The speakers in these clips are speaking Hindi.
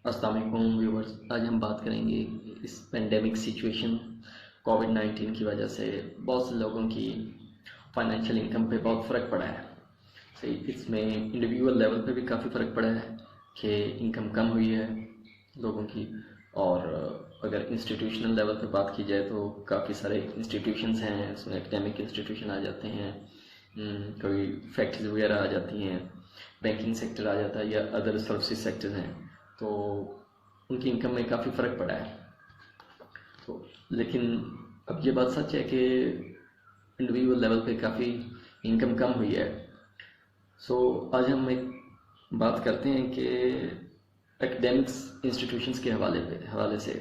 अस्सलाम वालेकुम व्यूवर्स। आज हम बात करेंगे इस पेंडेमिक सिचुएशन कोविड-19 की वजह से बहुत से लोगों की फाइनेंशियल इनकम पे बहुत फ़र्क पड़ा है। सही, इसमें इंडिविजुअल लेवल पे भी काफ़ी फ़र्क पड़ा है कि इनकम कम हुई है लोगों की। और अगर इंस्टीट्यूशनल लेवल पे बात की जाए तो काफ़ी सारे इंस्टीट्यूशंस हैं, उसमें एकेडमिक इंस्टीट्यूशन आ जाते हैं, कोई फैक्ट्रीज वगैरह आ जाती हैं, बैंकिंग सेक्टर आ जाता है या अदर सर्विसेज सेक्टर हैं, तो उनकी इनकम में काफ़ी फ़र्क पड़ा है। तो लेकिन अब ये बात सच है कि इंडिविजुअल लेवल पे काफ़ी इनकम कम हुई है। आज हम एक बात करते हैं कि एकेडमिक्स इंस्टीट्यूशंस के हवाले से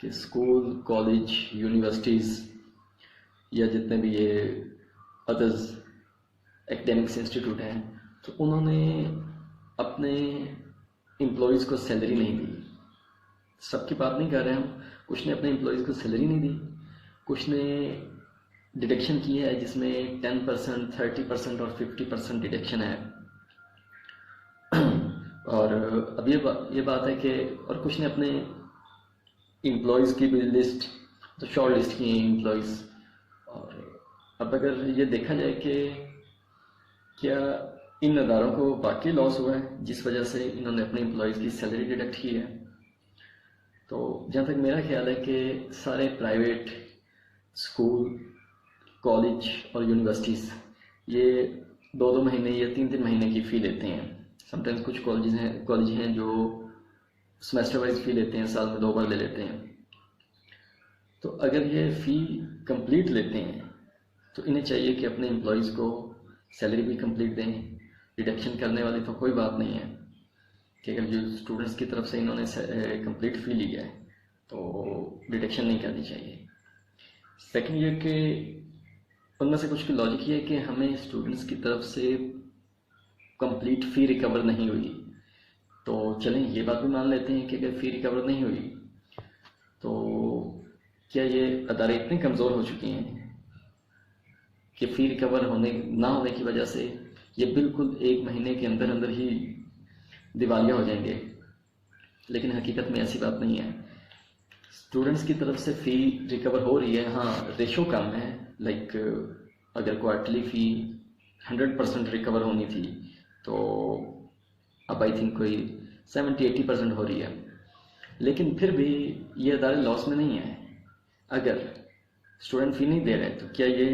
कि स्कूल, कॉलेज, यूनिवर्सिटीज़ या जितने भी ये अदर्स एकेडमिक्स इंस्टीट्यूट हैं, तो उन्होंने अपने एम्प्लॉयज़ को सैलरी नहीं दी। सबकी बात नहीं कर रहे हम, कुछ ने अपने एम्प्लॉयज़ को सैलरी नहीं दी, कुछ ने डिडक्शन की है जिसमें 10%, 30% और 50% डिडक्शन है। और अब ये बात है कि और कुछ ने अपने एम्प्लॉयज़ की भी लिस्ट तो शॉर्ट लिस्ट की हैं एम्प्लॉयज़। और अब अगर ये देखा जाए कि क्या इन अदारों को वाकई लॉस हुआ है जिस वजह से इन्होंने अपने एम्प्लॉयज़ की सैलरी डिडक्ट की है, तो जहाँ तक मेरा ख्याल है कि सारे प्राइवेट स्कूल, कॉलेज और यूनिवर्सिटीज़ ये 2-2 महीने या 3-3 महीने की फ़ी लेते हैं। समटाइम्स कुछ कॉलेज हैं जो सेमेस्टर वाइज फ़ी लेते हैं, साल में 2 बार ले लेते हैं। तो अगर ये फ़ी कंप्लीट लेते हैं तो इन्हें चाहिए कि अपने एम्प्लॉयज़ को सैलरी भी कंप्लीट दें। डिडक्शन करने वाली तो कोई बात नहीं है कि अगर जो स्टूडेंट्स की तरफ से इन्होंने कंप्लीट फ़ी ली है तो डिडक्शन नहीं करनी चाहिए। सेकंड ये कि उनमें से कुछ की लॉजिक ये है कि हमें स्टूडेंट्स की तरफ से कंप्लीट फ़ी रिकवर नहीं हुई, तो चलें ये बात भी मान लेते हैं कि अगर फ़ी रिकवर नहीं हुई तो क्या ये अदारे इतने कमज़ोर हो चुके हैं कि फ़ी रिकवर ना होने की वजह से ये बिल्कुल 1 महीने के अंदर अंदर ही दिवालिया हो जाएंगे। लेकिन हकीकत में ऐसी बात नहीं है। स्टूडेंट्स की तरफ से फ़ी रिकवर हो रही है, हाँ रेशो कम है। लाइक अगर क्वार्टरली फ़ी 100% रिकवर होनी थी तो अब आई थिंक कोई 70-80% हो रही है। लेकिन फिर भी ये अदारे लॉस में नहीं है। अगर स्टूडेंट फ़ी नहीं दे रहे तो क्या ये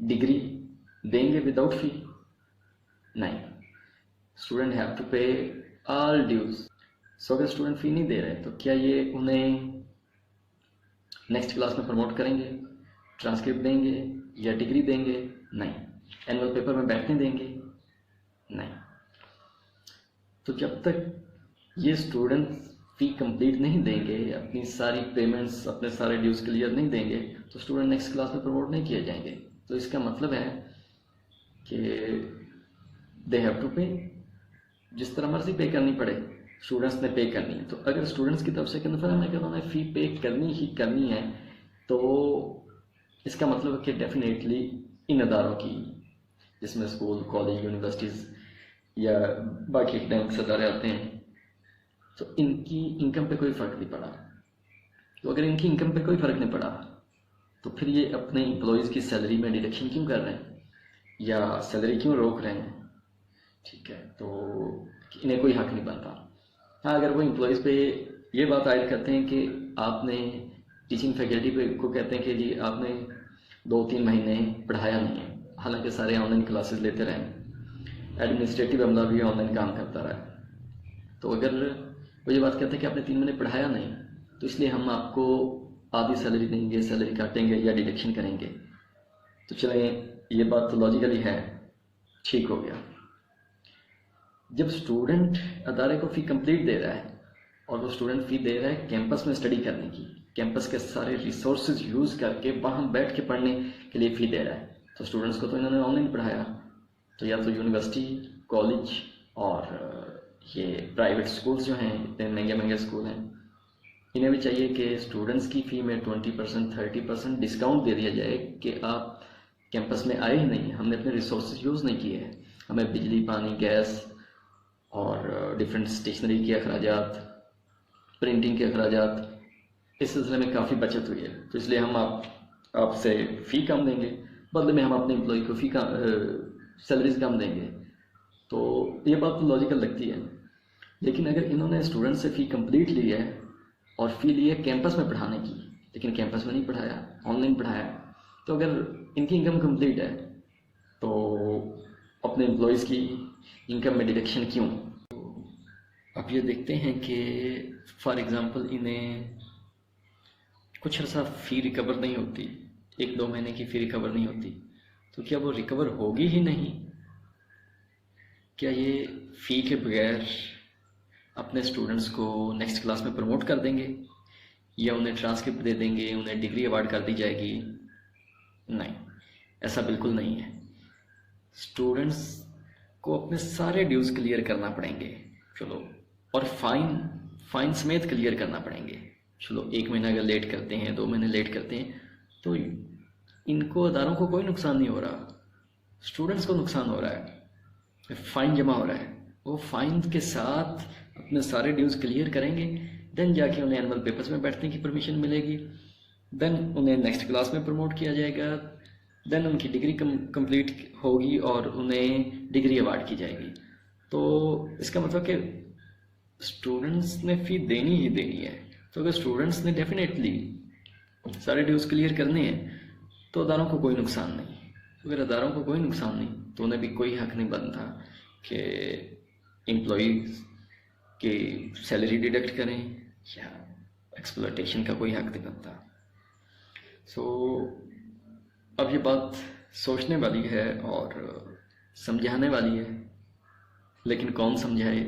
डिग्री देंगे विदाउट फ़ी? नहीं, स्टूडेंट हैव टू पे ऑल ड्यूज। अगर स्टूडेंट फ़ी नहीं दे रहे तो क्या ये उन्हें नेक्स्ट क्लास में प्रमोट करेंगे, ट्रांसक्रिप्ट देंगे या डिग्री देंगे? नहीं। एनुअल पेपर में बैठने देंगे? नहीं। तो जब तक ये स्टूडेंट फ़ी कंप्लीट नहीं देंगे, अपनी सारी पेमेंट्स, अपने सारे ड्यूज क्लियर नहीं देंगे, तो स्टूडेंट नेक्स्ट क्लास में प्रमोट नहीं किए जाएंगे। तो इसका मतलब है कि दे हैव टू पे, जिस तरह मर्जी पे करनी पड़े, स्टूडेंट्स ने पे करनी है। तो अगर स्टूडेंट्स की तरफ से कन्फर्म है कि उन्होंने फ़ी पे करनी ही करनी है, तो इसका मतलब है कि डेफिनेटली इन अदारों की, जिसमें स्कूल, कॉलेज, यूनिवर्सिटीज़ या बाकी एकेडमिक्स अदारे आते हैं, तो इनकी इनकम पे कोई फ़र्क नहीं पड़ा। तो अगर इनकी इनकम पे कोई फ़र्क नहीं पड़ा तो फिर ये अपने एम्प्लॉयज़ की सैलरी में डिडक्शन क्यों कर रहे हैं या सैलरी क्यों रोक रहे हैं? ठीक है, तो इन्हें कोई हक नहीं बनता। हाँ, अगर वो एम्प्लॉयज़ पे ये बात आयद करते हैं कि आपने टीचिंग फैकल्टी पे को कहते हैं कि जी आपने 2-3 महीने पढ़ाया नहीं है, हालांकि सारे ऑनलाइन क्लासेस लेते रहे, एडमिनिस्ट्रेटिव अमला भी ऑनलाइन काम करता रहा, तो अगर वो ये बात कहते हैं कि आपने 3 महीने पढ़ाया नहीं तो इसलिए हम आपको आधी सैलरी देंगे, सैलरी काटेंगे या डिडक्शन करेंगे, तो चलें ये बात तो लॉजिकली है, ठीक हो गया। जब स्टूडेंट अदारे को फ़ी कंप्लीट दे रहा है और वो स्टूडेंट फ़ी दे रहा है कैंपस में स्टडी करने की, कैंपस के सारे रिसोर्सेज यूज़ करके वहाँ बैठ के पढ़ने के लिए फ़ी दे रहा है, तो स्टूडेंट्स को तो इन्होंने ऑनलाइन पढ़ाया। तो या तो यूनिवर्सिटी, कॉलेज और ये प्राइवेट स्कूल्स जो हैं, इतने महंगे महंगे स्कूल हैं, इन्हें भी चाहिए कि स्टूडेंट्स की फ़ी में 20%, 30% डिस्काउंट दे दिया जाए कि आप कैंपस में आए ही नहीं, हमने अपने रिसोर्सेज यूज़ नहीं किए हैं, हमें बिजली, पानी, गैस और डिफरेंट स्टेशनरी के अखराजात, प्रिंटिंग के अखराजात, इस सिलसिले में काफ़ी बचत हुई है। तो इसलिए हम आपसे फ़ी कम देंगे, बदले में हम अपने एम्प्लॉय को फ़ी का सैलरीज कम देंगे। तो ये बात तो लॉजिकल लगती है। लेकिन अगर इन्होंने स्टूडेंट से फ़ी कंप्लीट ली है और फ़ी ली है कैंपस में पढ़ाने की, लेकिन कैंपस में नहीं पढ़ाया, ऑनलाइन पढ़ाया, तो अगर इनकी इनकम कंप्लीट है तो अपने एम्प्लॉयज़ की इनकम में डिडक्शन क्यों? तो अब ये देखते हैं कि फॉर एग्ज़ाम्पल इन्हें कुछ अर्सा फ़ी रिकवर नहीं होती, 1-2 महीने की फ़ी रिकवर नहीं होती, तो क्या वो रिकवर होगी ही नहीं? क्या ये फ़ी के बगैर अपने स्टूडेंट्स को नेक्स्ट क्लास में प्रमोट कर देंगे, या उन्हें ट्रांसक्रिप्ट दे देंगे, उन्हें डिग्री अवार्ड कर दी जाएगी? नहीं, ऐसा बिल्कुल नहीं है। स्टूडेंट्स को अपने सारे ड्यूज़ क्लियर करना पड़ेंगे, चलो, और फाइन समेत क्लियर करना पड़ेंगे। चलो 1 महीना अगर लेट करते हैं, 2 महीने लेट करते हैं, तो इनको अदारों को कोई नुकसान नहीं हो रहा, स्टूडेंट्स को नुकसान हो रहा है। फ़ाइन जमा हो रहा है, वो फ़ाइन के साथ अपने सारे ड्यूज़ क्लियर करेंगे, देन जाके उन्हें एनुअल पेपर्स में बैठने की परमिशन मिलेगी, देन उन्हें नेक्स्ट क्लास में प्रमोट किया जाएगा, देन उनकी डिग्री कंप्लीट होगी और उन्हें डिग्री अवार्ड की जाएगी। तो इसका मतलब कि स्टूडेंट्स ने फ़ी देनी ही देनी है। तो अगर स्टूडेंट्स ने डेफिनेटली सारे ड्यूज़ क्लियर करने हैं तो अदारों को कोई नुकसान नहीं। अगर अदारों को कोई नुकसान नहीं तो उन्हें भी कोई हक नहीं बनता कि एम्प्लॉइज़ की सैलरी डिडक्ट करें, या एक्सप्लॉयटेशन का कोई हक नहीं बनता। सो अब ये बात सोचने वाली है और समझाने वाली है, लेकिन कौन समझाए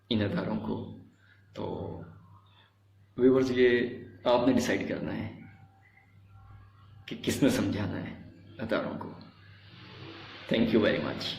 इन अदारों को? तो व्यूअर्स, ये आपने डिसाइड करना है कि किसने समझाना है अदारों को। Thank you very much.